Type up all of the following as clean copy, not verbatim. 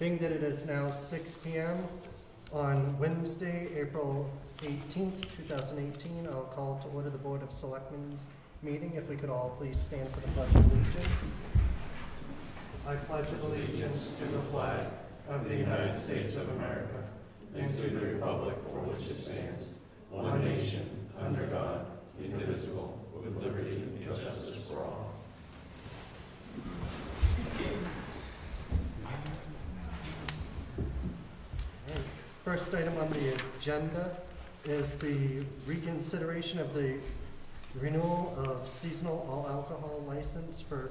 Being that it is now 6 p.m. on Wednesday, April 18th, 2018, I'll call to order the Board of Selectmen's meeting. If we could all please stand for the Pledge of Allegiance. I pledge allegiance to the flag of the United States of America and to the republic for which it stands, one nation, under God, indivisible, with liberty and justice for all. First item on the agenda is the reconsideration of the renewal of seasonal all alcohol license for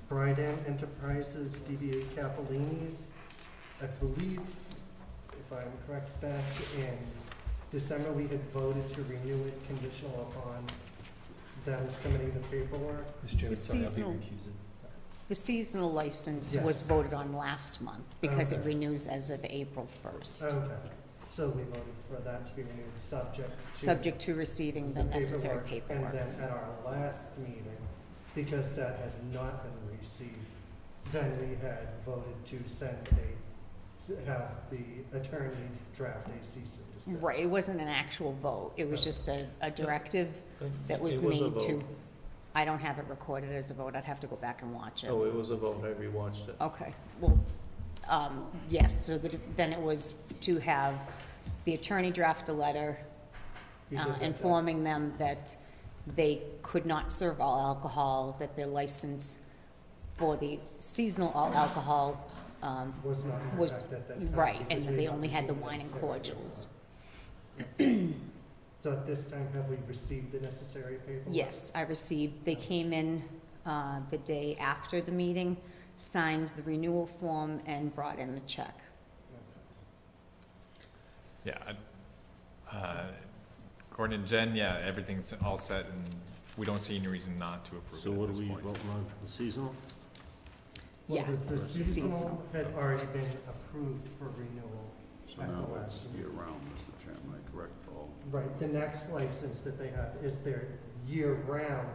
Brydan Enterprises DBA Capellini's. I believe, if I'm correct, back in December we had voted to renew it conditional upon them submitting the paperwork. Mr. Chairman, sorry, I'll be recusing. The seasonal license Yes. was voted on last month because Okay. it renews as of April 1st. Okay, so we voted for that to be renewed, Subject to receiving the necessary paperwork. And then at our last meeting, because that had not been received, then we had voted to have the attorney draft a cease and desist. Right, it wasn't an actual vote. It was just a directive that was It was a made to, vote. I don't have it recorded as a vote. I'd have to go back and watch it. Oh, it was a vote, I rewatched it. Okay, well, yes, so then it was to have the attorney draft a letter Because of that. informing them that they could not serve all alcohol, that their license for the seasonal all alcohol Was not in was, effect at that time. right, and because then we they hadn't only had the received wine and necessary cordials. paperwork. So at this time, have we received the necessary paperwork? Yes, I received, they came in the day after the meeting, signed the renewal form, and brought in the check. Yeah, according to Jen, yeah, everything's all set, and we don't see any reason not to approve So it at what are this we point. voting on, the seasonal? Well, Yeah, the seasonal seasonal. had already been approved for renewal. So At the now last it's meeting. year-round, Mr. Chairman, I correct, Paul? Right, the next license that they have is their year-round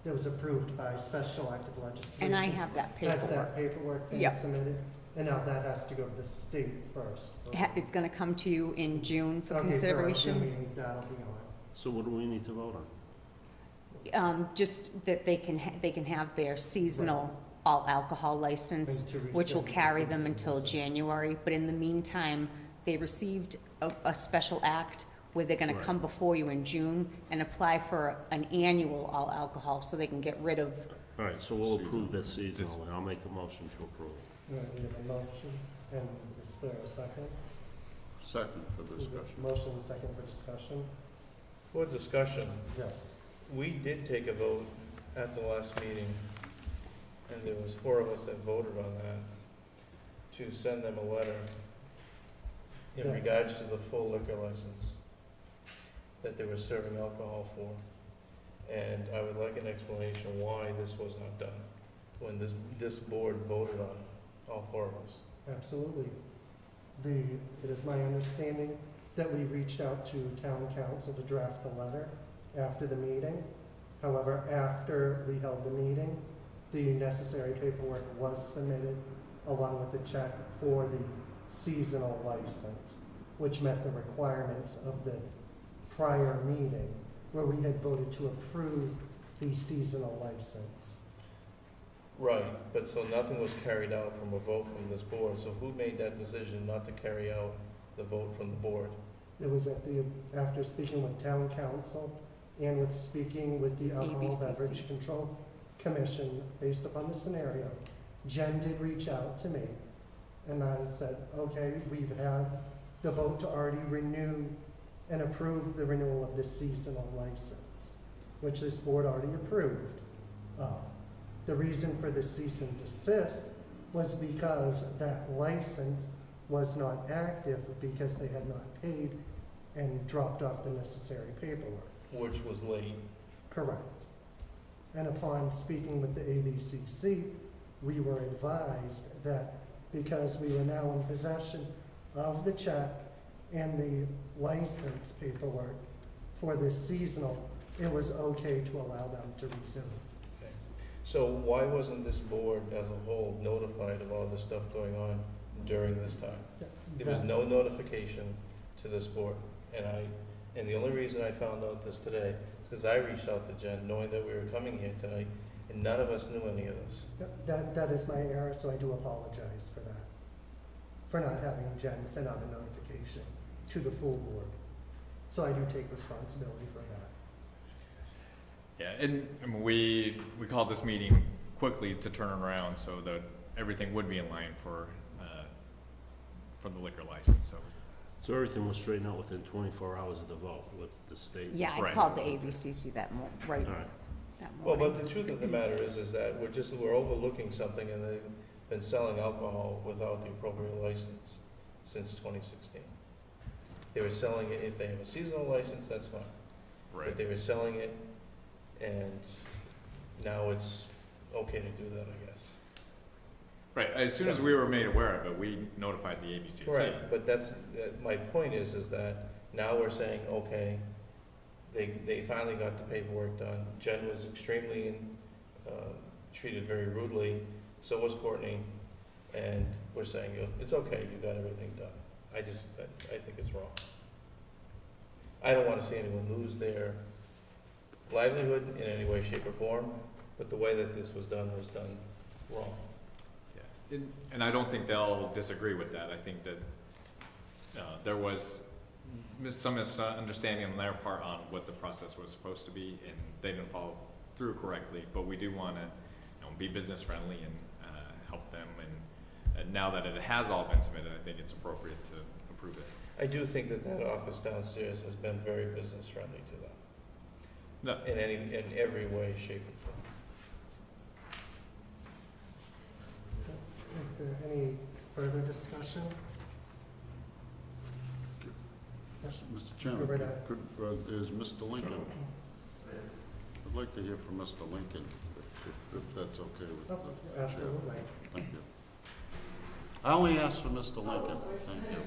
that was approved by special act of legislation. And I have that Has paperwork. that paperwork been Yep. submitted? And now that has to go to the state first. It's gonna come to you in June for Okay, consideration. For our June meeting, that'll be on. So what do we need to vote on? Just that they can have their seasonal all alcohol license, And to which will rescind the carry cease them and until desist. January. But in the meantime, they received a special act where they're gonna Right. come before you in June and apply for an annual all alcohol, so they can get rid of, All right, so we'll approve this seasonal, and I'll make a motion to approve. We have a motion, and is there a second? Second for discussion. Motion and second for discussion? For discussion, Yes. we did take a vote at the last meeting, and there was 4 of us that voted on that, to send them a letter in Yeah. regards to the full liquor license that they were serving alcohol for. And I would like an explanation why this was not done, when this board voted on it, all 4 of us. Absolutely. It is my understanding that we reached out to town council to draft the letter after the meeting. However, after we held the meeting, the necessary paperwork was submitted along with the check for the seasonal license, which met the requirements of the prior meeting where we had voted to approve the seasonal license. Right, but so nothing was carried out from a vote from this board, so who made that decision not to carry out the vote from the board? It was after speaking with town council and with speaking with the Alcohol ABCC. Beverage Control Commission, based upon the scenario, Jen did reach out to me, and I said, okay, we've had the vote to already renew and approve the renewal of the seasonal license, which this board already approved of. The reason for the cease and desist was because that license was not active because they had not paid and dropped off the necessary paperwork. Which was late. Correct. And upon speaking with the ABCC, we were advised that because we were now in possession of the check and the license paperwork for this seasonal, it was okay to allow them to resume. So why wasn't this board as a whole notified of all this stuff going on during this time. There was no notification to this board, and the only reason I found out this today is because I reached out to Jen, knowing that we were coming here tonight, and none of us knew any of this. That is my error, so I do apologize for that. For not having Jen send out a notification to the full board. So I do take responsibility for that. Yeah, and we called this meeting quickly to turn around so that everything would be in line for the liquor license, so. So everything was straightened out within 24 hours of the vote with the state? Yeah, I Right. called the ABCC that right, All right. that Well, morning. but the truth of the matter is that we're overlooking something, and they've been selling alcohol without the appropriate license since 2016. They were selling it, if they have a seasonal license, that's fine. But they were selling it, and now it's okay to do that, I guess. Right, as soon as we were made aware of it, we notified the ABCC. Correct, but that's, my point is that now we're saying, okay, they finally got the paperwork done. Jen was extremely, treated very rudely, so was Courtney, and we're saying, it's okay, you got everything done. I think it's wrong. I don't wanna see anyone lose their livelihood in any way, shape, or form, but the way that this was done wrong. Yeah, and I don't think they'll disagree with that. I think that there was some misunderstanding on their part on what the process was supposed to be, and they didn't follow through correctly, but we do wanna, be business friendly and help them, and now that it has all been submitted, I think it's appropriate to approve it. I do think that office downstairs has been very business friendly to them. No. In every way, shape, and form. Is there any further discussion? Mr. Chairman, Go right ahead. is Mr. Lincoln? I'd like to hear from Mr. Lincoln, if that's okay with the Oh, chair. absolutely. Thank you. I only asked for Mr. Lincoln, thank you.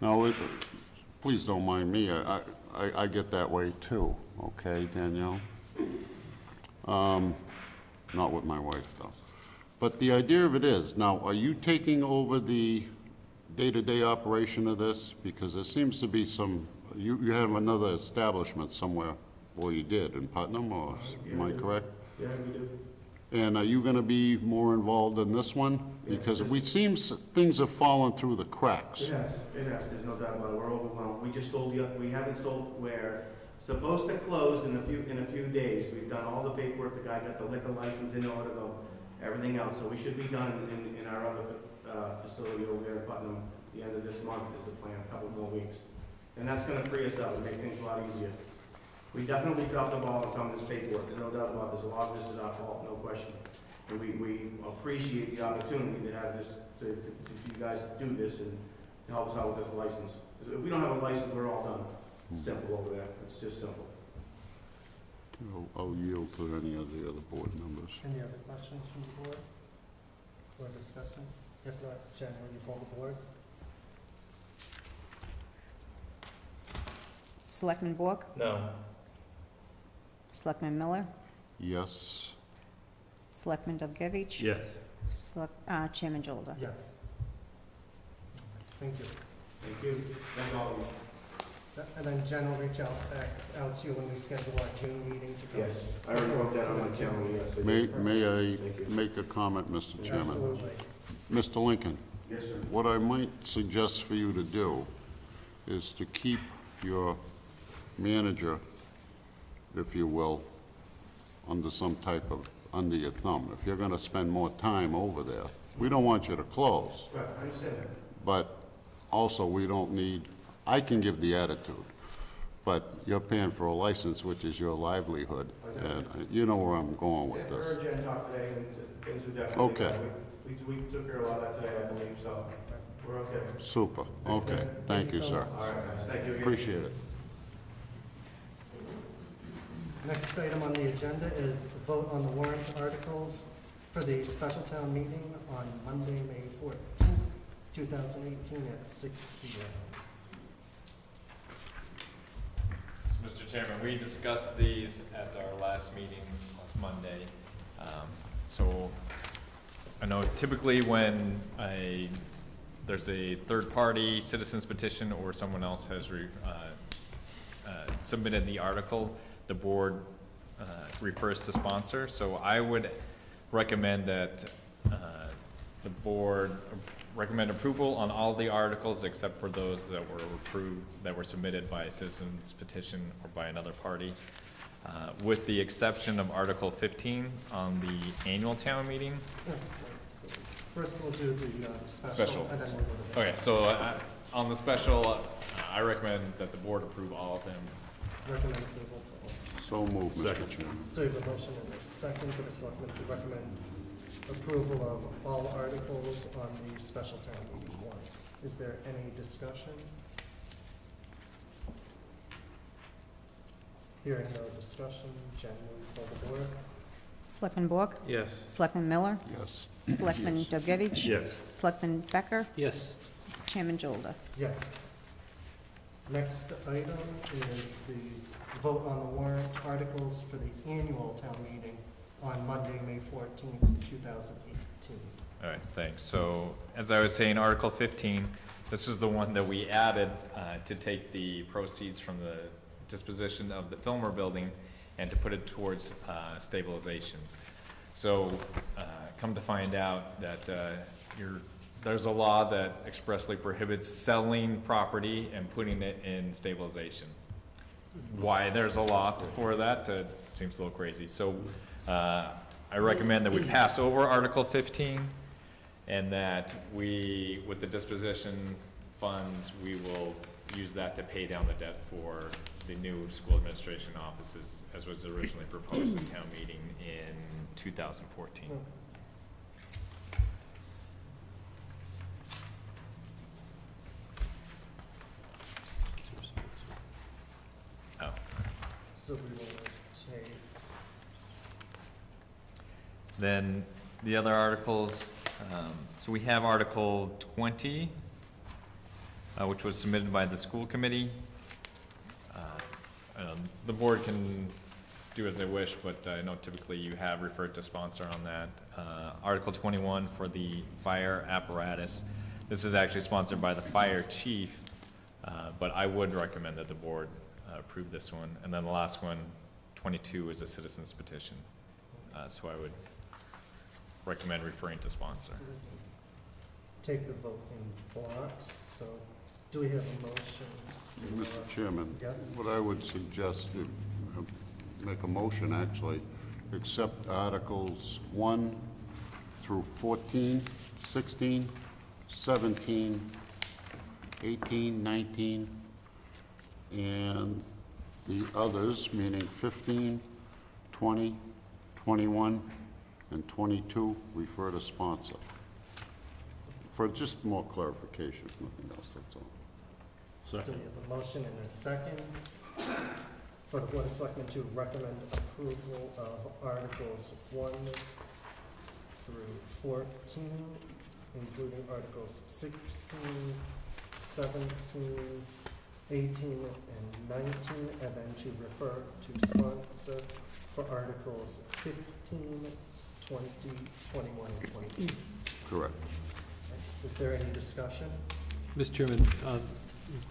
No, please don't mind me, I get that way too, okay, Danielle? Not with my wife, though. But the idea of it is, now, are you taking over the day-to-day operation of this? Because there seems to be some, you have another establishment somewhere, or you did, in Putnam, or am I correct? Yeah, we do. And are you gonna be more involved in this one? Because we things have fallen through the cracks. It has, there's no doubt about it, we're overwhelmed. We just sold we haven't sold, we're supposed to close in a few days. We've done all the paperwork, the guy got the liquor license in order, everything else, so we should be done in our other facility over there in Putnam. The end of this month is the plan, a couple more weeks. And that's gonna free us up and make things a lot easier. We definitely dropped the ball on some of this paperwork, there's no doubt about this. A lot of this is our fault, no question. And we appreciate the opportunity to have this, for you guys to do this and to help us out with this license. If we don't have a license, we're all done. Simple over there, it's just simple. I'll yield to any of the other board members. Any other questions from the board or discussion? If not, Jen, will you poll the board? Selectman Bork, No, Selectman Miller, Yes. Selectman Dobkevich. Yes. Chairman Jolda. Yes. Thank you. Thank you. Thank all of you. And then Jen will reach out to you when we schedule our June meeting to go. Yes, I already wrote that on my calendar, yes. I May did. I Thank you. make a comment, Mr. Chairman? Absolutely. Mr. Lincoln, Yes, sir. what I might suggest for you to do is to keep your manager, if you will, under under your thumb. If you're gonna spend more time over there, we don't want you to close, Right, I understand that. but also we don't need, I can give the attitude, but you're paying for a license, which is your livelihood, and you know where I'm going with Yeah, this. her Jen talked today, and things are definitely. Okay. We took care of a lot of that today, I believe, so we're okay. Super, okay, thank you, sir. All right, guys, thank you again. Appreciate it. Next item on the agenda is vote on the warrant articles for the special town meeting on Monday, May 14th, 2018 at 6 p.m. So, Mr. Chairman, we discussed these at our last meeting last Monday. So, I know typically when there's a third-party citizens petition or someone else has submitted the article, the board refers to sponsor. So I would recommend that the board recommend approval on all the articles except for those that were approved, that were submitted by a citizens petition or by another party, with the exception of Article 15 on the annual town meeting. First, we'll do the special, Special. and then we'll go to the... Okay, so on the special, I recommend that the board approve all of them. Recommend approval for all. So moved, Mr. Second. Chairman. So you have a motion and a second for the selectmen to recommend approval of all articles on the special town meeting warrant. Is there any discussion? Hearing no discussion, Jen, will you call the board? Selectman Bork? Yes. Selectman Miller? Yes. Selectman Yes. Dobgevich? Yes. Selectman Becker? Yes. Chairman Jolda? Yes. Next item is the vote on the warrant articles for the annual town meeting on Monday, May 14th, 2018. All right, thanks. So, as I was saying, Article 15, this is the one that we added to take the proceeds from the disposition of the Fillmore building and to put it towards stabilization. So, come to find out that there's a law that expressly prohibits selling property and putting it in stabilization. Why there's a law for that seems a little crazy. So, I recommend that we pass over Article 15 and that we, with the disposition funds, we will use that to pay down the debt for the new school administration offices as was originally proposed at town meeting in 2014. Oh. So we will take, Then the other articles, so we have Article 20, which was submitted by the school committee. The board can do as they wish, but I know typically you have referred to sponsor on that. Article 21 for the fire apparatus. This is actually sponsored by the fire chief, but I would recommend that the board approve this one. And then the last one, 22, is a citizen's petition. So I would recommend referring to sponsor. take the vote in blocks, so do we have a motion? Mr. Chairman? Yes? What I would suggest, make a motion actually, accept Articles 1 through 14, 16, 17, 18, 19, and the others, meaning 15, 20, 21, and 22, refer to sponsor. For just more clarification, if nothing else, that's all. So we Second. have a motion and a second for the Board of Selectmen to recommend approval of Articles 1 through 14, including Articles 16, 17, 18, and 19, and then to refer to sponsor for Articles 15, 20, 21, and 22. Correct. Is there any discussion? Mr. Chairman,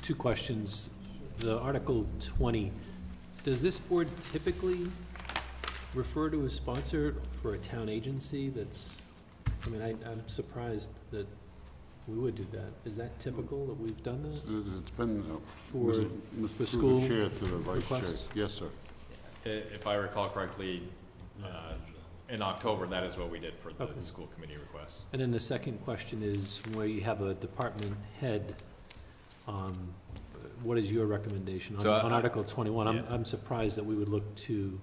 two questions. The Article 20, does this board typically refer to a sponsor for a town agency that's, I mean, I'm surprised that we would do that. Is that typical that we've done that? It's been, For- through for the school chair to the vice chair. requests? Yes, sir. If I recall correctly, in October, that is what we did for the Okay. school committee request. And then the second question is, where you have a department head, what is your recommendation on So, on Article 21? yeah. I'm surprised that we would look to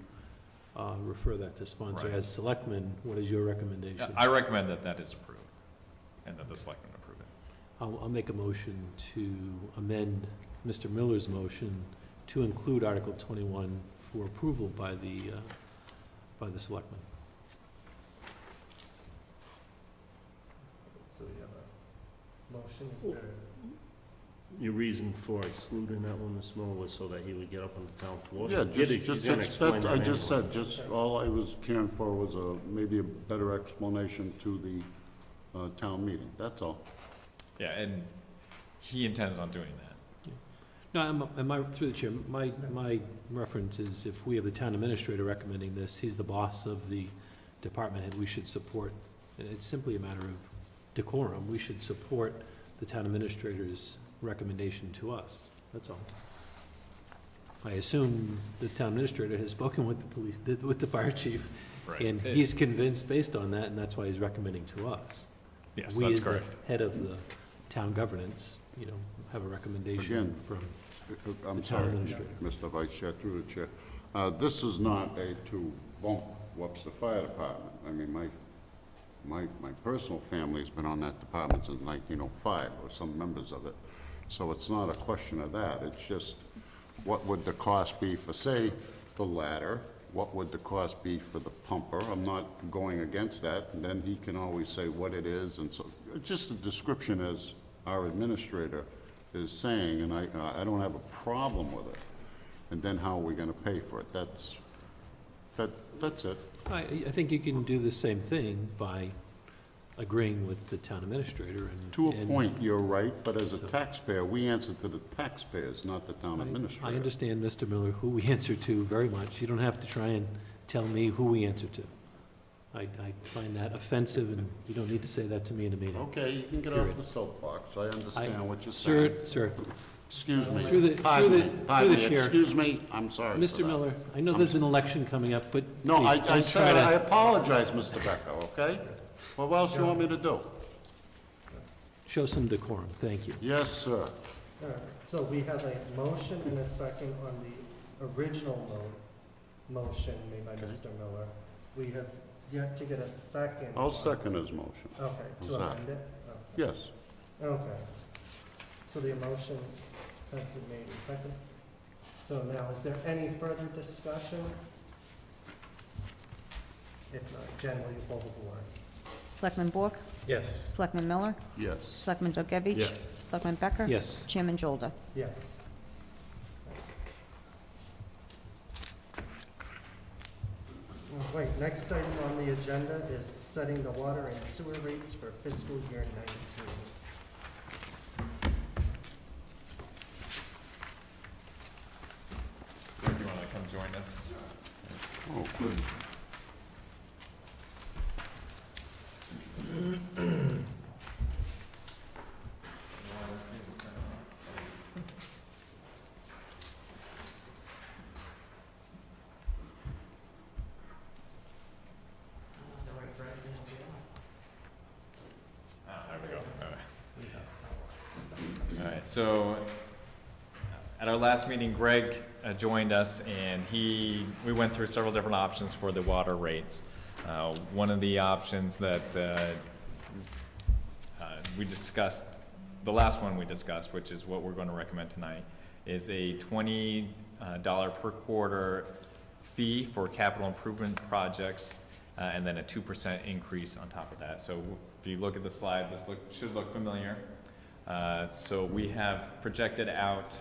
refer that to sponsor. Right. As selectmen, what is your recommendation? I recommend that that is approved, and that the selectmen approve it. I'll make a motion to amend Mr. Miller's motion to include Article 21 for approval by the selectmen. So we have a motion, is there? Your reason for excluding that one, Mr. Miller, was so that he would get up on the town floor? Yeah, He's gonna explain I that just anyway. said, just, all I was caring for was maybe a better explanation to the town meeting, that's all. Yeah, and he intends on doing that. No, through the chair, my reference is if we have the town administrator recommending this, he's the boss of the department head, we should support. It's simply a matter of decorum. We should support the town administrator's recommendation to us. That's all. I assume the town administrator has spoken with the police, with the fire chief, and he's convinced based on that, and that's why he's recommending to us. Yes, We, that's as the correct. head of the town governance, have a recommendation Again, from I'm the town sorry, administrator. Mr. Vice Chair, through the chair. This is not to bump Webster Fire Department. I mean, my personal family's been on that department since 1905, or some members of it. So it's not a question of that. It's just, what would the cost be for, say, the ladder? What would the cost be for the pumper? I'm not going against that. And then he can always say what it is, and so, just a description as our administrator is saying, and I don't have a problem with it. And then how are we gonna pay for it? That's it. I think you can do the same thing by agreeing with the town administrator and. To a point, you're right, but as a taxpayer, we answer to the taxpayers, not the town I administrator. understand, Mr. Miller, who we answer to very much. You don't have to try and tell me who we answer to. I find that offensive, and you don't need to say that to me in a meeting. Okay, you can get off Period. the soapbox. I understand what you're Sir, saying. sir, Excuse me. Through the- Pardon through me. the- Pardon through the me. chair. Excuse me, I'm sorry for Mr. that. Miller, I know there's an election coming up, but No, please, I don't try said, I to. apologize, Mr. Becker, okay? What else you want me to do? Show some decorum, thank you. Yes, sir. All right, so we have a motion and a second on the original motion made by Okay. Mr. Miller. We have yet to get a second. I'll on- second his motion. Okay, How's to that? amend it? Yes. Okay. So the motion has been made and seconded. So now, is there any further discussion? If not, Jen, will you poll the board? Selectman Bork? Yes. Selectman Miller? Yes. Selectman Dolgevich? Yes. Selectman Becker? Yes. Chairman Jolda? Yes. All right, next item on the agenda is setting the water and sewer rates for fiscal year 19. Greg, you wanna come join us? Oh, good. There we go. All right, so at our last meeting, Greg joined us, and we went through several different options for the water rates. One of the options that we discussed, the last one we discussed, which is what we're going to recommend tonight, is a $20 per quarter fee for capital improvement projects, and then a 2% increase on top of that. So if you look at the slide, this should look familiar. So we have projected out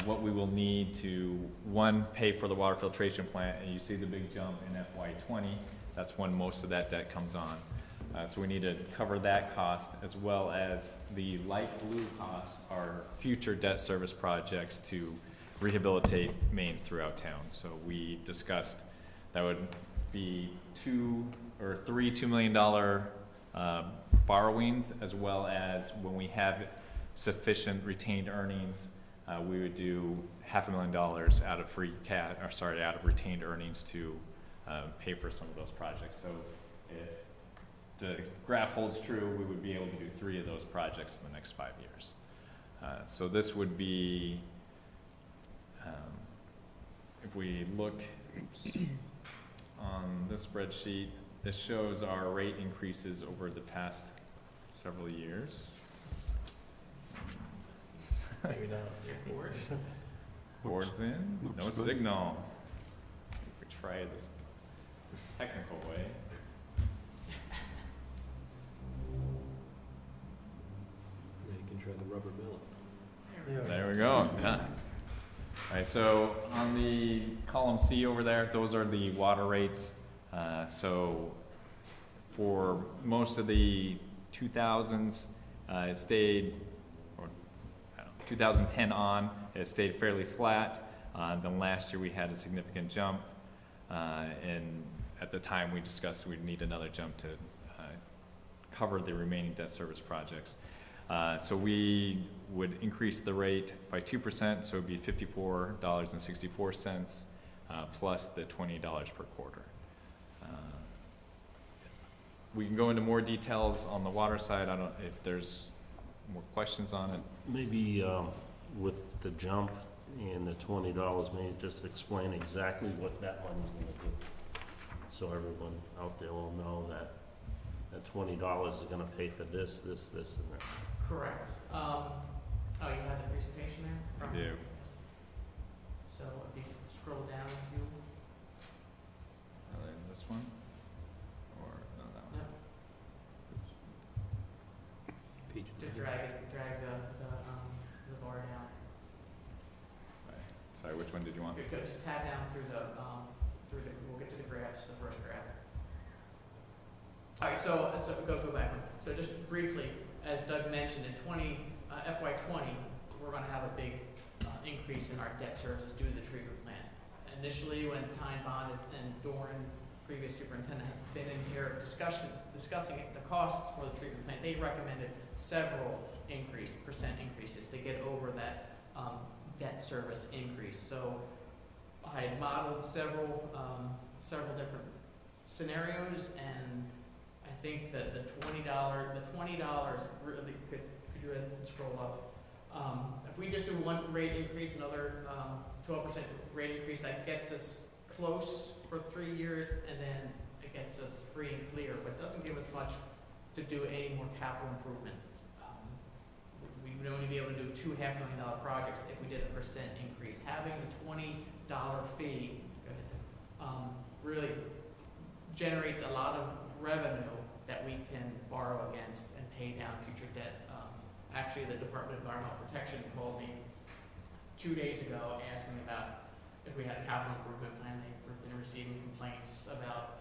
what we will need to, one, pay for the water filtration plant, and you see the big jump in FY20. That's when most of that debt comes on. So we need to cover that cost, as well as the light blue costs are future debt service projects to rehabilitate mains throughout town. So we discussed that would be $2 million borrowings, as well as when we have sufficient retained earnings, we would do $500,000 out of out of retained earnings to pay for some of those projects. So if the graph holds true, we would be able to do 3 of those projects in the next 5 years. So this would be, if we look on this spreadsheet, this shows our rate increases over the past several years. Maybe not. Board's in, no looks good. signal. If we try this technical way. Now you can try the rubber mallet. Yeah. There we go, yeah. All right, so on the column C over there, those are the water rates. So for most of the 2000s, it stayed, or I don't know, 2010 on, it stayed fairly flat. Then last year we had a significant jump, and at the time we discussed we'd need another jump to cover the remaining debt service projects. So we would increase the rate by 2%, so it'd be $54.64 plus the $20 per quarter. We can go into more details on the water side. I don't, if there's more questions on it. Maybe with the jump and the $20, maybe just explain exactly what that money's gonna do. So everyone out there will know that that $20 is gonna pay for this, this, this, and that. Correct. Oh, you have the presentation there? I do. So if you scroll down a few. This one? Or, no, that one? Yep. Page Just drag the bar down. Right. Sorry, which one did you want? Good, good. Just tab down through the, we'll get to the graphs, the first graph. All right, so go back one. So just briefly, as Doug mentioned, in FY '20, we're gonna have a big increase in our debt service due to the treatment plant. Initially, when Tyne Bond and Doran, previous superintendent, had been in here discussing the costs for the treatment plant, they recommended several percent increases to get over that debt service increase. So I had modeled several different scenarios, and I think that the $20 really could you go ahead and scroll up. If we just do one rate increase, another 12% rate increase, that gets us close for 3 years, and then it gets us free and clear, but doesn't give us much to do any more capital improvement. We would only be able to do $2.5 million projects if we did a percent increase. Having the $20 fee really generates a lot of revenue that we can borrow against and pay down future debt. Actually, the Department of Environmental Protection called me 2 days ago asking about if we had a capital improvement plan. They've been receiving complaints about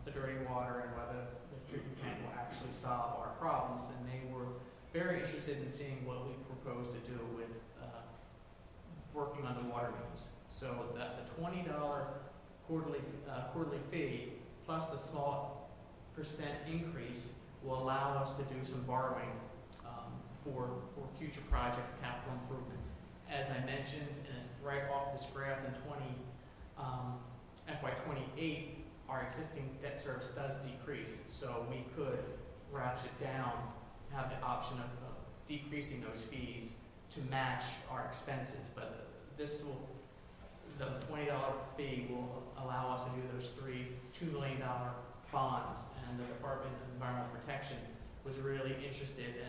the dirty water and whether the treatment plant will actually solve our problems, and they were very interested in seeing what we propose to do with working on the water mains. So the $20 quarterly fee plus the small percent increase will allow us to do some borrowing for future projects, capital improvements. As I mentioned, and it's right off this graph in FY '28, our existing debt service does decrease, so we could ratchet down, have the option of decreasing those fees to match our expenses, but the $20 fee will allow us to do those $2 million bonds, and the Department of Environmental Protection was really interested in,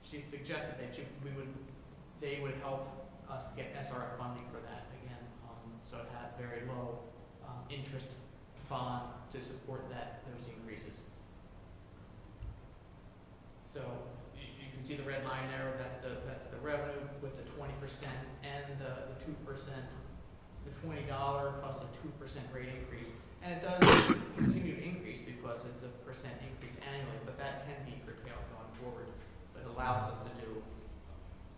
she suggested that they would help us get SRF funding for that again, so it had very low interest bond to support those increases. So you can see the red line there, that's the revenue with the 20% and the 2%, the $20 plus a 2% rate increase. And it does continue to increase because it's a percent increase annually, but that can be curtailed going forward. So it allows us to do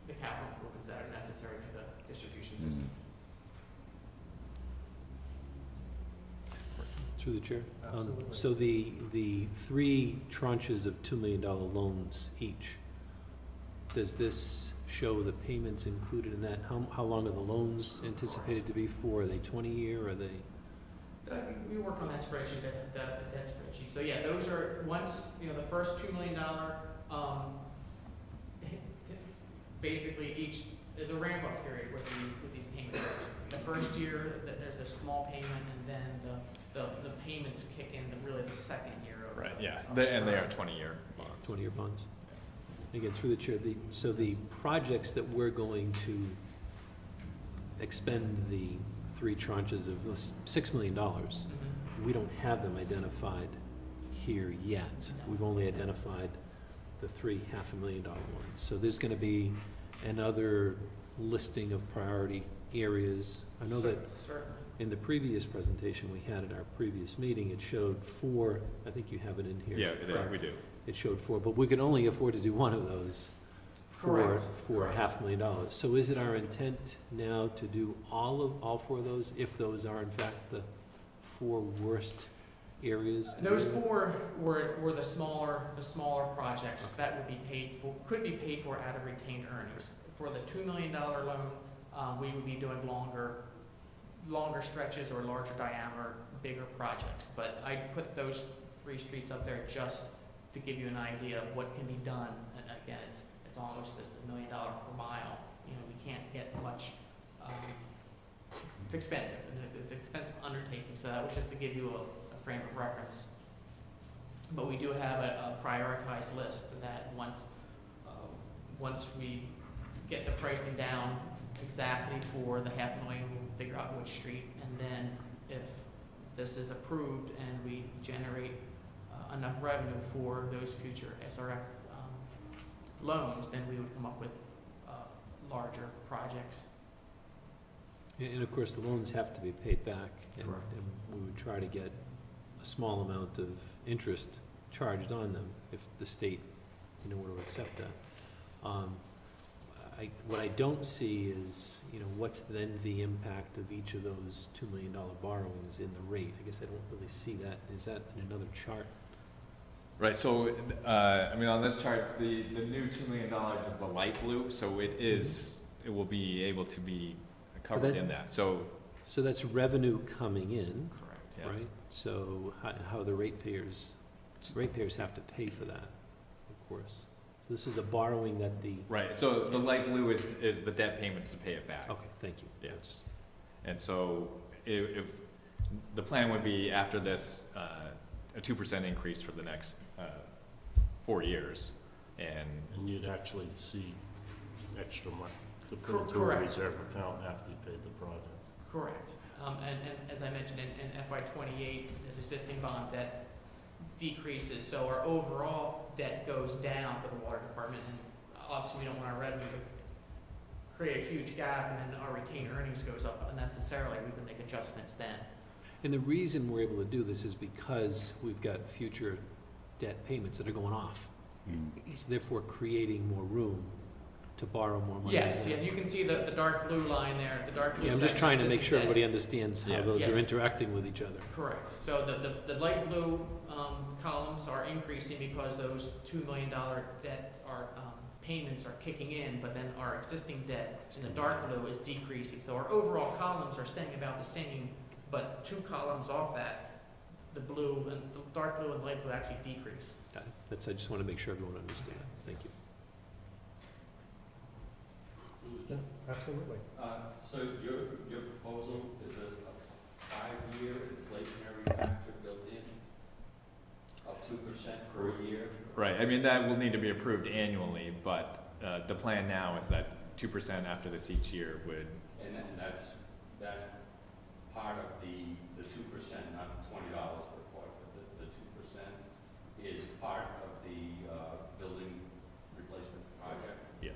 the capital improvements that are necessary to the distribution system. Through the chair. Absolutely. So the 3 tranches of $2 million loans each, does this show the payments included in that? How long are the loans anticipated to be for? Are they 20-year, or are they? We work on that spreadsheet, that debt spreadsheet. So yeah, those are, once, the first $2 million, basically there's a ramp-up period with these payments. The first year, there's a small payment, and then the payments kick in really the second year of. Right, yeah, and they are 20-year bonds. 20-year bonds. Again, through the chair, so the projects that we're going to expend the 3 tranches of $6 million, we don't have them identified here yet. No. We've only identified the three $500,000 ones. So there's gonna be another listing of priority areas. I know that Certainly. in the previous presentation we had at our previous meeting, it showed 4, I think you have it in here. Yeah, we do. It showed 4, but we could only afford to do one of those Correct. for $500,000. So is it our intent now to do all 4 of those, if those are in fact the 4 worst areas? to Those do it? 4 were the smaller projects that would be paid for, could be paid for out of retained earnings. For the $2 million loan, we would be doing longer stretches or larger diameter, bigger projects. But I put those 3 streets up there just to give you an idea of what can be done. And again, it's almost $1 million per mile. You know, we can't get much, it's expensive, and it's an expensive undertaking, so that was just to give you a frame of reference. But we do have a prioritized list that once we get the pricing down exactly for the $500,000, we'll figure out which street, and then if this is approved and we generate enough revenue for those future SRF loans, then we would come up with larger projects. And of course, the loans have to be paid back, and Correct. and we would try to get a small amount of interest charged on them if the state, were to accept that. What I don't see is, what's then the impact of each of those $2 million borrowings in the rate? I guess I don't really see that. Is that in another chart? Right, so, on this chart, the new $2 million is the light blue, so it will be able to be covered that- in that, so. So that's revenue coming in, Correct. Yeah. right? So how the ratepayers have to pay for that, of course. So this is a borrowing that the, Right, so the light blue is the debt payments to pay it back. okay, thank you. Yes. And so if the plan would be after this, a 2% increase for the next 4 years, and And you'd actually see extra money to put into a Correct. reserve account after you paid the project. Correct. And as I mentioned, in FY '28, the existing bond debt decreases, so our overall debt goes down for the water department, and obviously we don't want our revenue to create a huge gap, and then our retained earnings goes up unnecessarily. We can make adjustments then. And the reason we're able to do this is because we've got future debt payments that are going off. So therefore creating more room to borrow more money. Yes, you can see the dark blue line there, the dark blue Yeah, I'm just section trying to is make existing sure debt. everybody understands how Yeah. those are Yes. interacting with each other. Correct. So the light blue columns are increasing because those $2 million debt payments are kicking in, but then our existing debt in the dark blue is decreasing. So our overall columns are staying about the same, but 2 columns off that, the blue and the dark blue and light blue actually decrease. I just want to make sure everyone understood that. Thank you. Yeah, absolutely. So your proposal is a 5-year inflationary factor built in of 2% per year? right, that will need to be approved annually, but the plan now is that 2% after this each year would, And that's part of the 2%, not $20 per quart, but the 2% is part of the building replacement project? Yeah.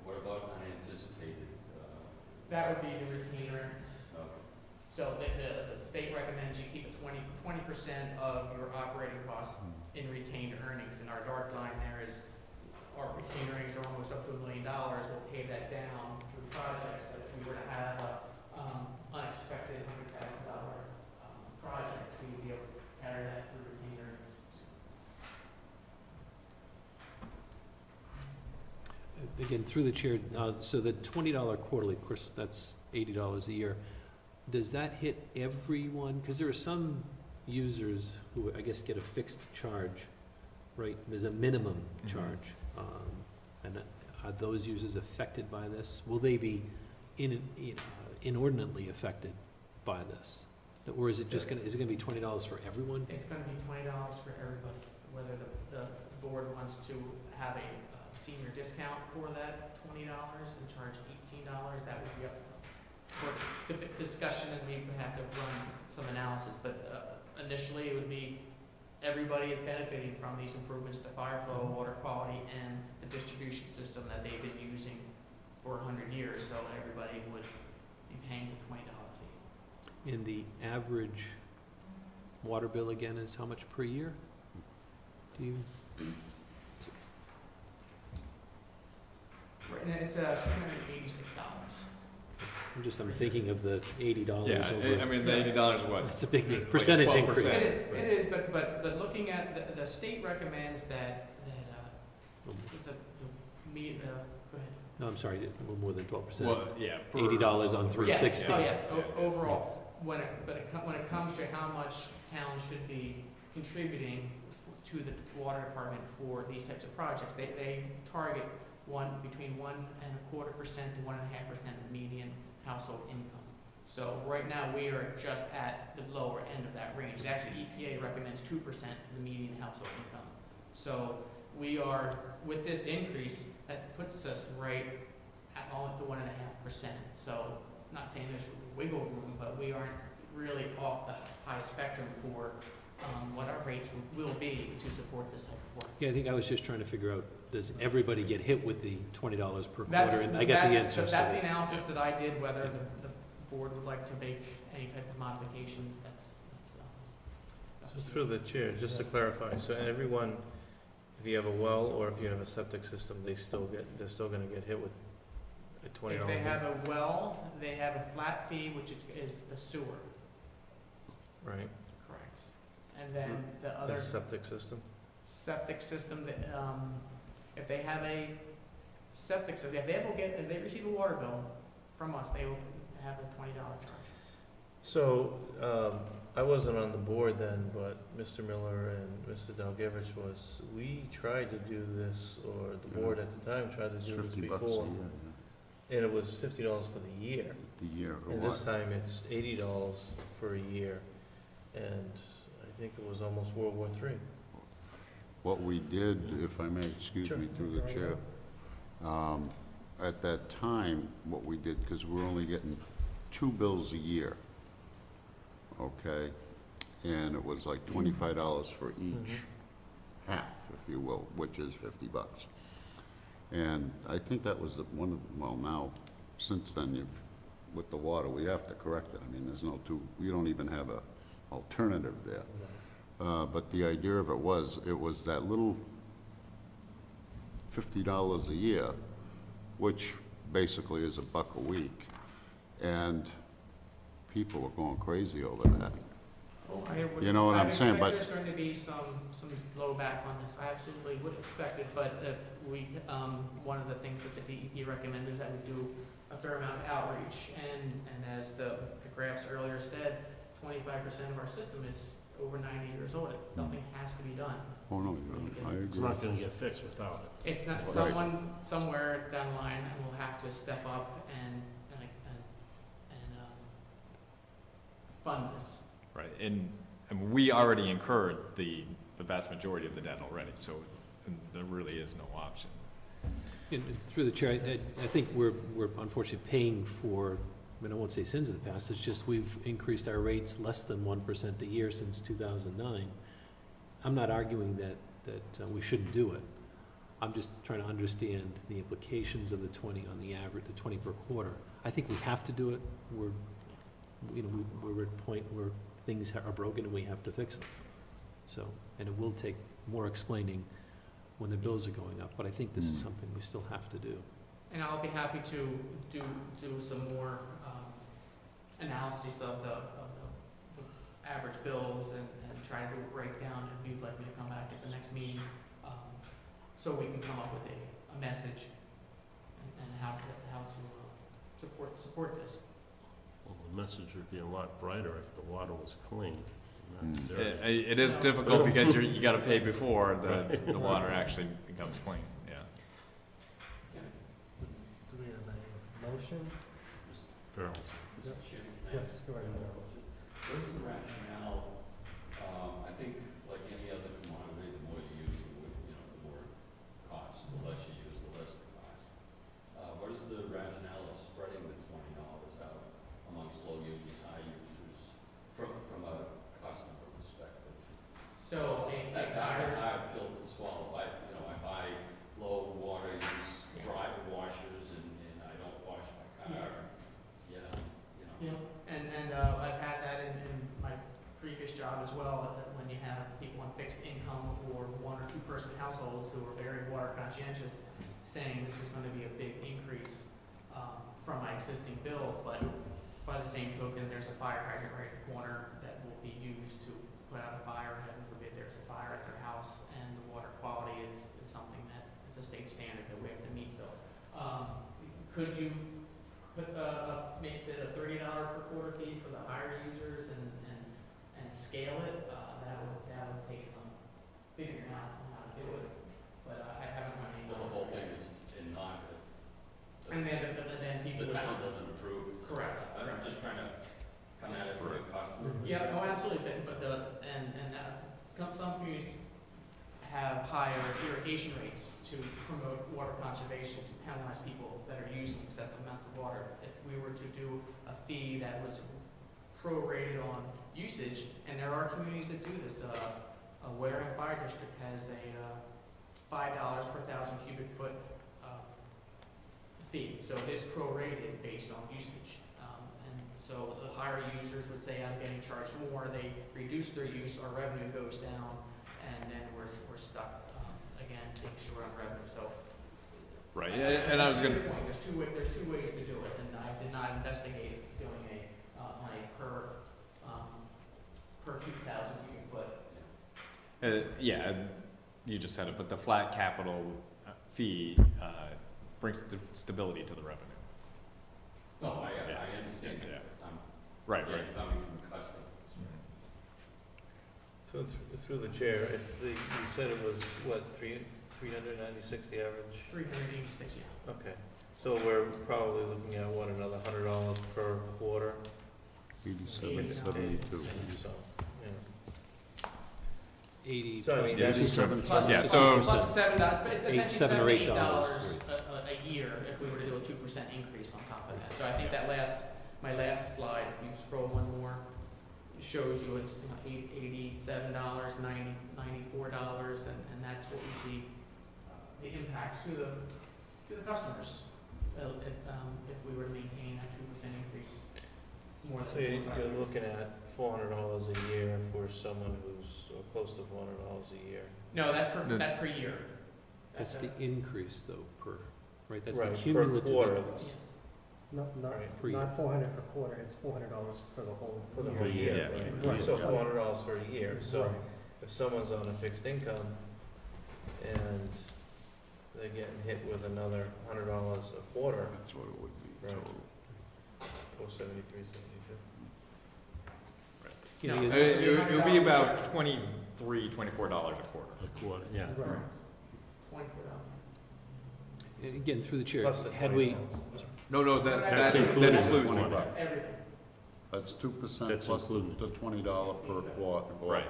What about unanticipated? That would be the retained earnings. Okay. So the state recommends you keep 20% of your operating costs in retained earnings, and our dark line there is our retained earnings are almost up to $1 million. We'll pay that down through projects, but if we were to have a unexpected $100,000 project, we would be able to carry that through retained earnings. Again, through the chair, so the $20 quarterly, of course, that's $80 a year. Does that hit everyone? Because there are some users who, I guess, get a fixed charge, right? There's a minimum charge. And are those users affected by this? Will they be inordinately affected by this? Or is it just is it gonna be $20 for everyone? It's gonna be $20 for everybody, whether the board wants to have a senior discount for that $20 and charge $18, that would be up for the discussion, and we would have to run some analysis, but initially it would be everybody is benefiting from these improvements to fire flow, water quality, and the distribution system that they've been using for 100 years, so everybody would be paying the $20 fee. And the average water bill again is how much per year? Do you, Right, and it's $286. I'm thinking of the $80 Yeah, over. I mean, the $80 what? That's a big Like percentage 12%. increase. It is, but looking at, the state recommends that, the go ahead. No, I'm sorry, we're more than 12%. Well, yeah. per- $80 on per- 360. Yes, oh, yes, Yeah. overall, when it comes to how much towns should be contributing to the water department for these types of projects, they target between 1.25% to 1.5% of median household income. So right now, we are just at the lower end of that range. Actually, EPA recommends 2% of the median household income. So we are, with this increase, that puts us right at all at the 1.5%. So not saying there's wiggle room, but we aren't really off the high spectrum for what our rates will be to support this type of work. Yeah, I think I was just trying to figure out, does everybody get hit with the $20 per That's, quarter? And I got the that's, answer. that's so the it's- analysis that I did, whether the board would like to make any type of modifications, that's So through the chair, just to clarify, so everyone, if you have a well or if you have a septic system, they're still gonna get hit with a $20 If they fee? have a well, they have a flat fee, which is the sewer, Right, correct? And then the other the septic system? septic system, that, if they have a septic system, if they receive a water bill from us, they will have a $20 charge. So, I wasn't on the board then, but Mr. Miller and Mr. Dalgevich was, we tried to do this, or the board at the time tried It's to do this 50 bucks a before, year, and it was $50 for the year. yeah. The year, or And this what? time it's $80 for a year, and I think it was almost World War III. What we did, if I may, excuse Sure. me, through the chair, at that time, what we did, because we're only getting 2 bills a year, okay? And it was like $25 for each, half, if you will, which is 50 bucks. And I think that was one of, well, now, since then, with the water, we have to correct it. I mean, there's no we don't even have a alternative there. But the idea of it was that little $50 a year, which basically is $1 a week, and people were going crazy over that. You know what I'm saying, but- I expect there's going to be some blowback on this, I absolutely would expect it, but if we, one of the things that the DEP recommended is that we do a fair amount of outreach, and as the graphs earlier said, 25% of our system is over 90 years old. Something has to be done. Oh, no, I It's agree. not gonna get fixed without it. It's not, Right. someone, somewhere down the line will have to step up and fund this. Right, and we already incurred the vast majority of the debt already, so there really is no option. And through the chair, I think we're unfortunately paying for, I mean, I won't say sins of the past, it's just we've increased our rates less than 1% a year since 2009. I'm not arguing that we shouldn't do it. I'm just trying to understand the implications of the 20 on the average, the 20 per quarter. I think we have to do it. We're at a point where things are broken and we have to fix them. So, and it will take more explaining when the bills are going up, but I think this is something we still have to do. And I'll be happy to do some more analysis of the average bills and try to do a breakdown if you'd like me to come back at the next meeting, so we can come up with a message and how to support this. Well, the message would be a lot brighter if the water was clean. and not dirty. It is difficult because you gotta pay before the water actually becomes clean, yeah. Do we have a motion? Girls. Yes, go ahead. What is the rationale, I think like any other commodity, the more you use, the more it costs, the less you use, the less it costs. What is the rationale of spreading the $20 out amongst low users, high users, from a customer perspective? So job as well, that when you have people on fixed income or one or two person households who are very water conscientious, saying this is gonna be a big increase, from my existing bill, but by the same token, there's a fire hydrant right at the corner that will be used to put out a fire, heaven forbid there's a fire at their house, and the water quality is something that is a state standard that we have to meet, so, could you put, make it a $30 per quarter fee for the higher users and scale it? That would take some figuring out how to do it, but I haven't run any. Well, the whole thing is in non, And then people. the town doesn't approve it. Correct. I'm just trying to come at it from a customer perspective. Yeah, no, absolutely, but some communities have higher irrigation rates to promote water conservation, to penalize people that are using excessive amounts of water. If we were to do a fee that was prorated on usage, and there are communities that do this, Wareham Fire District has a $5 per 1,000 cubic foot fee, so it is prorated based on usage. And so the higher users would say, I'm getting charged more, they reduce their use, our revenue goes down, and then we're stuck, again, being short on revenue, so. Right, and I was gonna, There's two ways to do it, and I did not investigate doing on a per 2,000 cubic foot. yeah, you just said it, but the flat capital fee brings stability to the revenue. No, I Yeah. understand Yeah. that, but I'm Right, again, right. coming from the customer. So through the chair, if you said it was, what, 396 the average? 386, yeah. Okay, so we're probably looking at, what, another $100 per quarter? 87.72. So, yeah. 80 So, I plus mean, the that's- 87. Yeah, so- Plus the $7, but it's essentially $7 or $7, $8 $8 a year if we were to do a 2% increase on top of that. So I think my last slide, if you scroll one more, shows you it's $87, $94, and that's what would be the impact to the customers if we were to maintain a 2% increase. More So than you're looking at $400 a year for someone who's, or close to $400 a year. No, that's per year. That's the increase though, right, that's Right, the per cumulative. quarter. increase. Yes. Right. Per year. Not 400 per quarter, it's $400 for the whole For the year. whole year, Yeah. right? Right. So $400 for a year, so Right. if someone's on a fixed income and they're getting hit with another $100 a quarter, That's what it would be Right. total. 473.72. You No, know, It would be about $23, $24 a quarter. A quarter, yeah. Right. $24. and again, through the chair, Plus the had we, $20. No, That's that included. includes. $20. That's everything. That's 2% That's plus included. the $20 per quarter. or Right.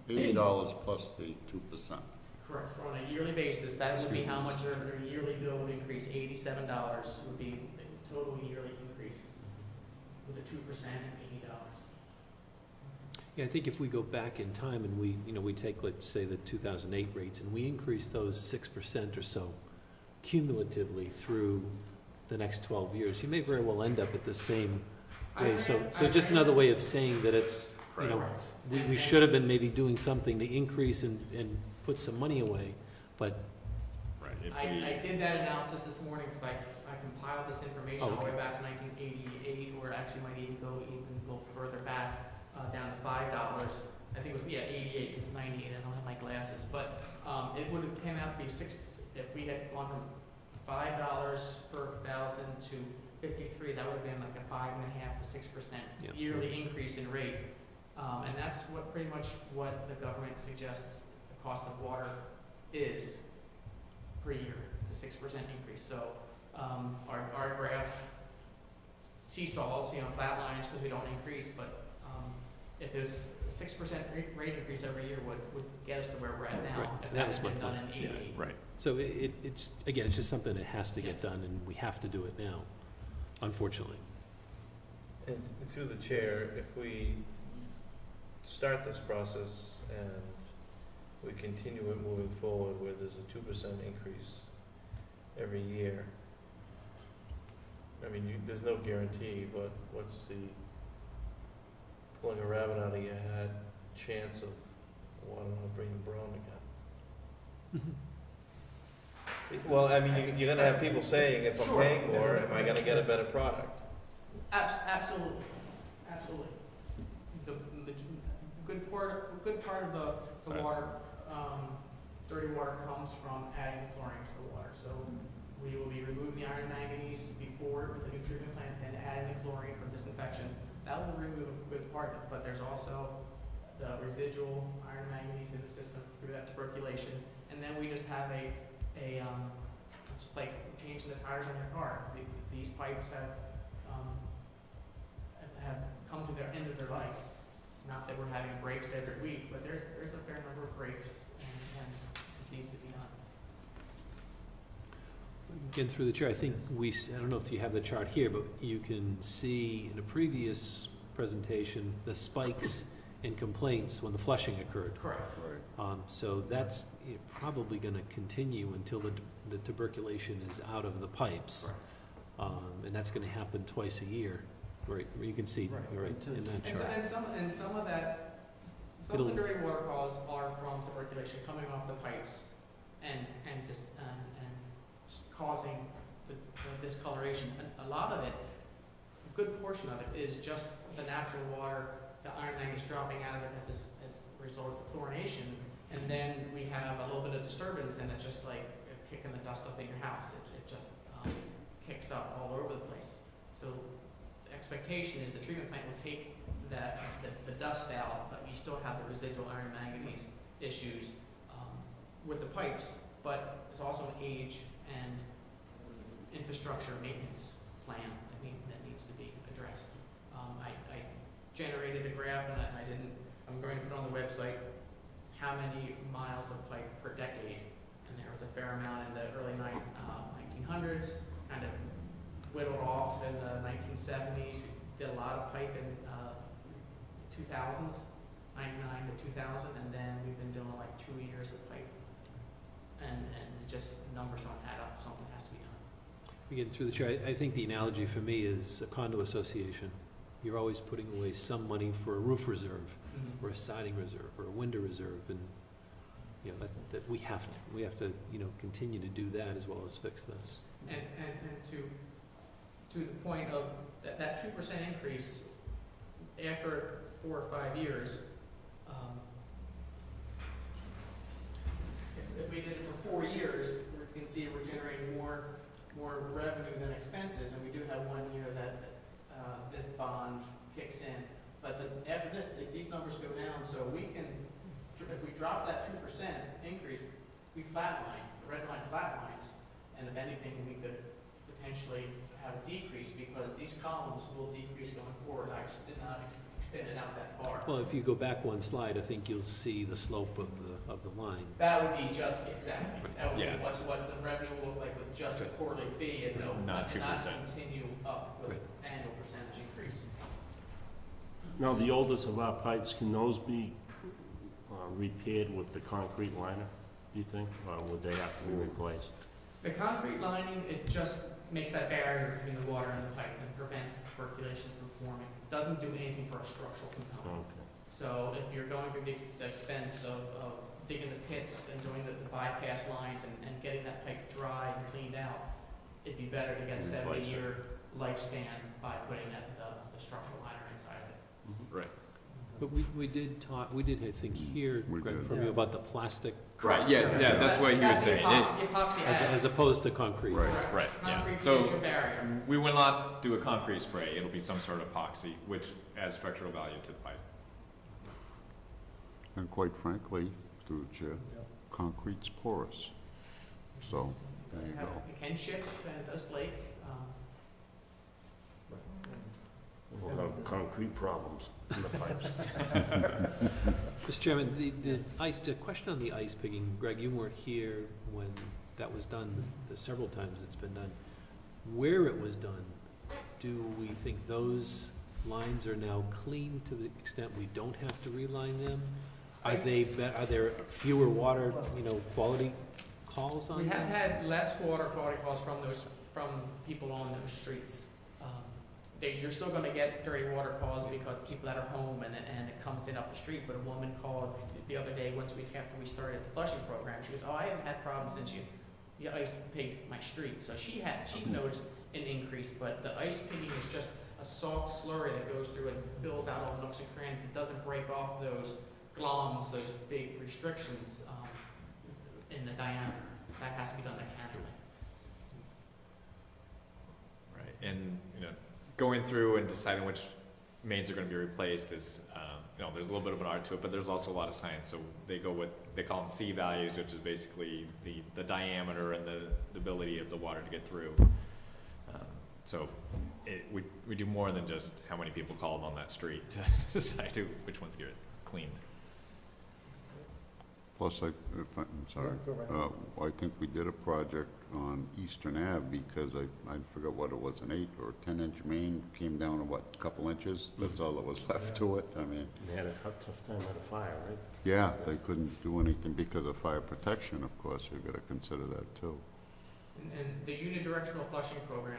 $80 plus the 2%. Correct, on a yearly basis, that would be how much their yearly bill would increase, $87 would be the total yearly increase with a 2% and $80. yeah, I think if we go back in time and we take, let's say, the 2008 rates, and we increase those 6% or so cumulatively through the next 12 years, you may very well end up at the same way. So just another way of saying that it's, we should have been maybe doing something to increase and put some money away, but, Right, if I we, did that analysis this morning because I compiled this information all the way Okay. back to 1988, or actually might even go further back, down to $5. I think it was, 88, because 98, I don't have my glasses, but it would have came out to be if we had gone from $5 per 1,000 to 53, that would have been like a 5.5% to 6% Yep. yearly increase in rate. And that's pretty much what the government suggests the cost of water is per year. It's a 6% increase. So our graph seesaws, flat lines because we don't increase, but if there's a 6% rate increase every year would get us to where we're at now. Right, If that that was had my been done point. in Yeah, 88. right. so it's, again, it's just something that has to get done, and we have to do it now, unfortunately. And through the chair, if we start this process and we continue it moving forward where there's a 2% increase every year, I mean, there's no guarantee, but what's the, pulling a rabbit out of your hat, chance of water not being brown again. Well, I mean, you're gonna have people saying, if I'm Sure. paying more, am I gonna get a better product? Absolutely, absolutely. The good part of the Science. water, dirty water comes from adding chlorine to the water. So we will be removing the iron manganese before with the new treatment plant and adding the chlorine for disinfection. That will remove a good part, but there's also the residual iron manganese in the system through that tuberculation. And then we just have it's like changing the tires on your car. These pipes have come to their end of their life. Not that we're having breaks every week, but there's a fair number of breaks, and it needs to be done. Again, through the chair, I think I don't know if you have the chart here, but you can see in a previous presentation, the spikes in complaints when the flushing occurred. Correct. So that's probably gonna continue until the tuberculation is out of the pipes. And that's gonna happen twice a year, right, where you can see, you're right, in that chart. And some of the dirty water calls are from tuberculation coming off the pipes and causing the discoloration. A lot of it, a good portion of it, is just the natural water, the iron manganese dropping out of it as a result of chlorination. And then we have a little bit of disturbance, and it's just like kicking the dust up in your house. It just kicks up all over the place. So the expectation is the treatment plant will take the dust out, but you still have the residual iron manganese issues with the pipes. But it's also an age and infrastructure maintenance plan that needs to be addressed. I generated a graph, and I'm going to put on the website how many miles of pipe per decade, and there was a fair amount in the early 1900s, kind of whittled off in the 1970s. We did a lot of pipe in 2000s, 99 to 2000, and then we've been doing like 2 years of pipe, and just numbers don't add up. Something has to be done. Again, through the chair, I think the analogy for me is a condo association. You're always putting away some money for a roof reserve, or a siding reserve, or a window reserve, and that we have to continue to do that as well as fix this. And to the point of that 2% increase after 4 or 5 years, if we did it for 4 years, we can see we're generating more revenue than expenses, and we do have 1 year that this bond kicks in. But after this, these numbers go down, so we can, if we drop that 2% increase, we flatline, the red line flatlines, and if anything, we could potentially have a decrease, because these columns will decrease going forward. I just did not extend it out that far. Well, if you go back one slide, I think you'll see the slope of the line. That would be just, exactly, that would Yeah. be what the revenue will look like with just a quarterly fee, and Not 2%. not continue up with annual percentage increase. Now, the oldest of our pipes, can those be repaired with the concrete liner, do you think? Or would they have to be replaced? The concrete lining, it just makes that barrier between the water and the pipe and prevents the percolation from forming. It doesn't do anything for a structural component. Okay. So if you're going through the expense of digging the pits and doing the bypass lines and getting that pipe dry and cleaned out, it'd be better to get a Replace it. 70-year lifespan by putting the structural liner inside of it. Right. But we did, I think, hear, We Greg, did. from you about the plastic Right, yeah, that's what he was saying. The epoxy as adds. opposed to concrete. Right. Correct. Right, yeah. Concrete So- is your barrier. We will not do a concrete spray, it'll be some sort of epoxy, which adds structural value to the pipe. And quite frankly, through the chair, concrete's porous. So, there you go. It can chip and it does flake. We'll have concrete problems in the pipes. Mr. Chairman, the question on the ice picking, Greg, you weren't here when that was done, the several times it's been done. Where it was done, do we think those lines are now clean to the extent we don't have to reline them? Are there fewer water, quality calls on We them? have had less water quality calls from people on those streets. you're still gonna get dirty water calls because people that are home and it comes in up the street, but a woman called the other day, once we, after we started the flushing program, she goes, oh, I haven't had problems since you ice pigged my street. So she noticed an increase, but the ice pigging is just a soft slurry that goes through and fills out all the nooks and crannies. It doesn't break off those gloms, those big restrictions, in the diameter. That has to be done mechanically. Right, and, you know, going through and deciding which mains are gonna be replaced is, you know, there's a little bit of an art to it, but there's also a lot of science. So they go with, they call them C values, which is basically the diameter and the ability of the water to get through. So we do more than just how many people called on that street to decide which ones get cleaned. Plus, I'm sorry, Go right I think we did a project on Eastern Ave because I forgot what it was, an 8 or 10 inch main came down to what, a couple inches? That's all that was left to it. I mean, They had a tough time at a fire, right? yeah, they couldn't do anything because of fire protection, of course, you've got to consider that too. And the unidirectional flushing program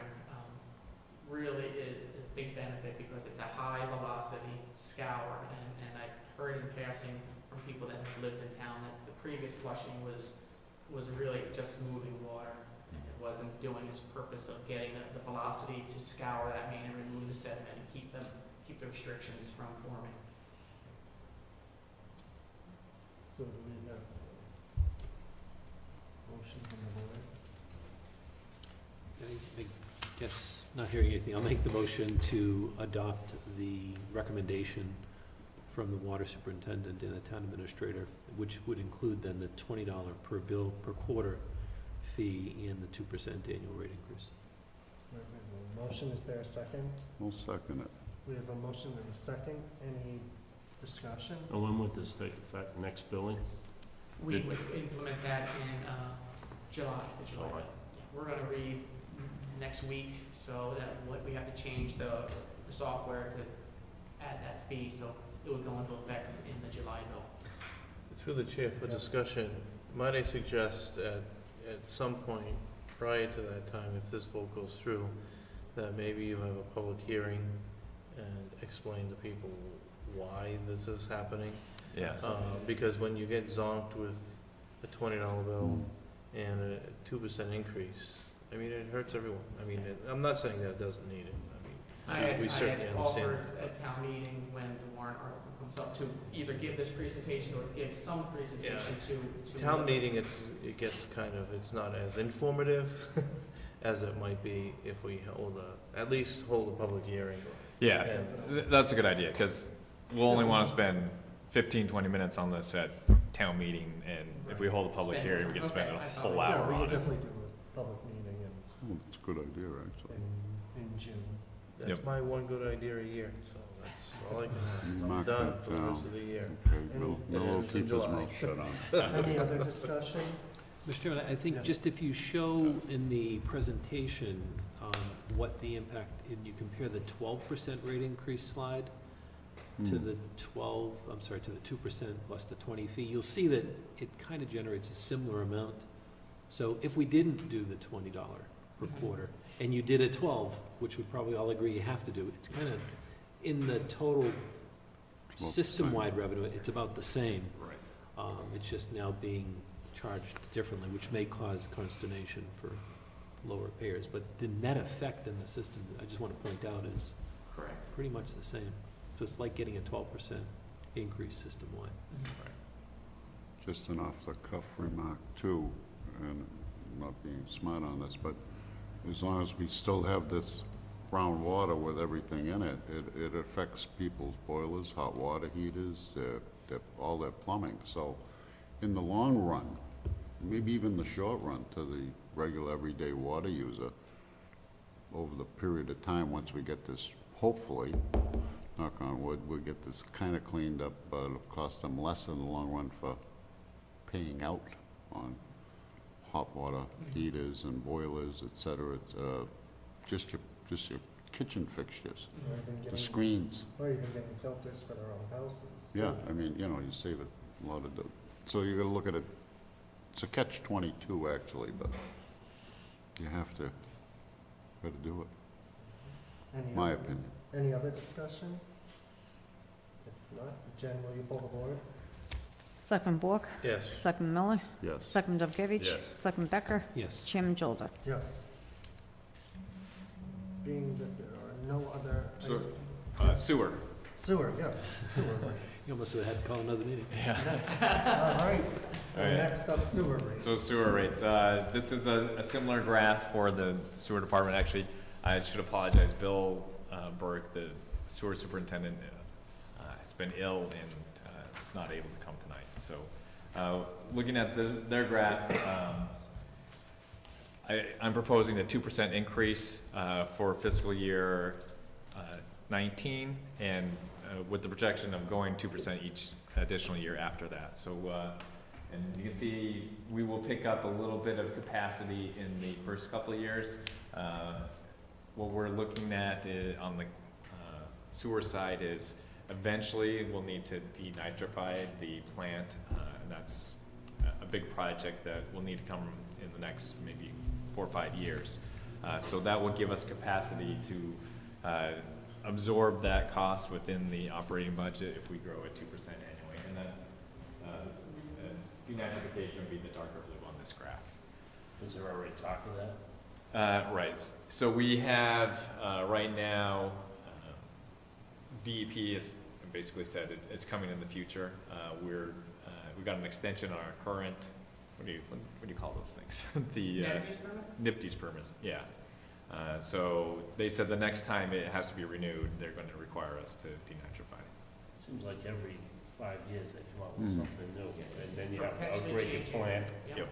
really is a big benefit because it's a high velocity scour. And I heard in passing from people that have lived in town that the previous flushing was really just moving water. And it wasn't doing its purpose of getting the velocity to scour that main and remove the sediment and keep the restrictions from forming. So do we have motion from the board? I guess, not hearing anything, I'll make the motion to adopt the recommendation from the water superintendent and the town administrator, which would include then the $20 per bill per quarter fee and the 2% annual rate increase. We have a motion, is there a second? We'll second it. We have a motion and a second. Any discussion? And when would this take effect? Next billing? We Did- would implement that in July, the July. July. We're gonna read next week, so that we have to change the software to add that fee, so it would go into effect in the July bill. Through the chair for Yes. discussion, might I suggest at some point prior to that time, if this vote goes through, that maybe you have a public hearing and explain to people why this is happening? Yeah. Because when you get zonked with a $20 bill and a 2% increase, I mean, it hurts everyone. I mean, I'm not saying that it doesn't need it. I mean, we certainly I had understand offered that. at town meeting when the warrant article comes up to either give this presentation or give some presentation to. Town meeting, it gets kind of, it's not as informative as it might be if we at least hold a public hearing. Yeah, And- that's a good idea, because we'll only want to spend 15, 20 minutes on this at town meeting, and if we hold a public Spend- hearing, we can spend a okay, I whole thought- Yeah, hour we on could it. definitely do a public meeting Oh, it's a good idea, actually. in June. That's Yep. my one good idea a year, so that's all I can have. I'm Mark done that for the rest down. of the year. Okay, Any- Bill, It Bill will ends in keep his July. mouth shut on. Any other discussion? Mr. Chairman, I think Yes. just if you show in the presentation what the impact, and you compare the 12% rate increase slide to the 2% plus the 20 fee, you'll see that it kind of generates a similar amount. So if we didn't do the $20 per Mhm. quarter, and you did a 12, which we probably all agree you have to do, it's kind of, in the total about the same. system-wide revenue, it's about the same. Right. It's just now being charged differently, which may cause consternation for lower payers. But the net effect in the system, I just want to point out, is Correct. pretty much the same. So it's like getting a 12% increase system-wide. Just an off-the-cuff remark too, and I'm not being smart on this, but as long as we still have this brown water with everything in it, it affects people's boilers, hot water heaters, all their plumbing. So in the long run, maybe even the short run to the regular everyday water user, over the period of time, once we get this, hopefully, knock on wood, we'll get this kind of cleaned up, but it'll cost them less in the long run for paying out on hot water heaters and boilers, et cetera. It's just your kitchen fixtures, Or even the getting, screens. or even getting filters for their own houses. Yeah, I mean, you save a lot of, so you gotta look at it, it's a catch-22 actually, but you have to, gotta do it. my opinion. Any other discussion? If not, Jen, will you pull the board? Selectman Bork? Yes. Selectman Miller? Yes. Selectman Dovgevich? Yes. Selectman Becker? Yes. Chairman Jolda? Yes. Being that there are no other. So- Sewer. Sewer, yes, sewer You almost had to call another meeting. rates. All right, so All right. next up, sewer rates. So sewer rates, this is a similar graph for the sewer department, actually. I should apologize, Bill Burke, the sewer superintendent, has been ill and is not able to come tonight. So, looking at their graph, I'm proposing a 2% increase for fiscal year 19, and with the projection of going 2% each additional year after that. So, and you can see, we will pick up a little bit of capacity in the first couple of years. What we're looking at on the sewer side is eventually we'll need to denitrify the plant, and that's a big project that will need to come in the next maybe 4 or 5 years. So that will give us capacity to absorb that cost within the operating budget if we grow at 2% annually. And then denitrification would be the darker blue on this graph. Is there already talk of that? Right, so we have, right now, DEP has basically said it's coming in the future. We got an extension on our current, what do you call those things? The NIPD's permits, yeah. So they said the next time it has to be renewed, they're gonna require us to denitrify. Seems like every 5 years they come up with Mm. something new, and then you have to Perpetually upgrade your changing. plant, Yep.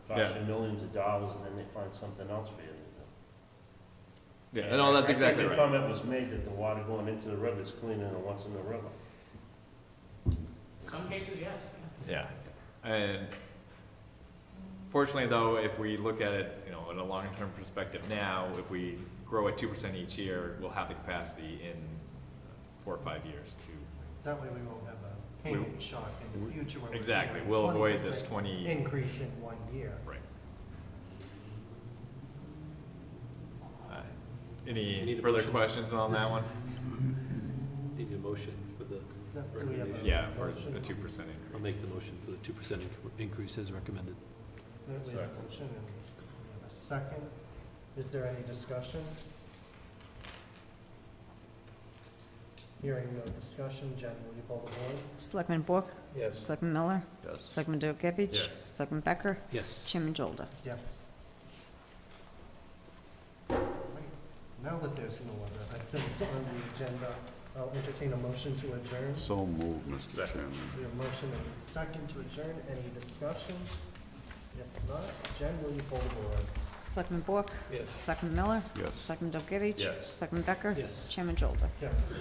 cost you millions of dollars, and then they find something else for you to do. Yeah, no, that's exactly I right. think the comment was made that the water going into the river is cleaner than what's in the river. Some cases, yes. Yeah, and fortunately though, if we look at it, in a long-term perspective now, if we grow at 2% each year, we'll have the capacity in 4 or 5 years to, That way we won't have a payment shock in the future. where we're exactly, doing a we'll avoid 20% this 20. Increase in 1 year. Right. Need Any a further motion? questions on that one? Need a motion for the, No, do we have a Yeah, for motion? the 2% increase. I'll make the motion for the 2% increase as recommended. We have a motion and we have a second. Is there any discussion? Hearing no discussion, Jen, will you pull the board? Selectman Bork? Yes. Selectman Miller? Yes. Selectman Dovgevich? Yes. Selectman Becker? Yes. Chairman Jolda? Yes. Right. Now that there's no other items on the agenda, I'll entertain a motion to adjourn. So moved, Mr. Chairman. We have a motion and a second to adjourn. Any discussion? If not, Jen, will you pull the board? Selectman Bork? Yes. Selectman Miller? Yes. Selectman Dovgevich? Yes. Selectman Becker? Yes. Chairman Jolda? Yes.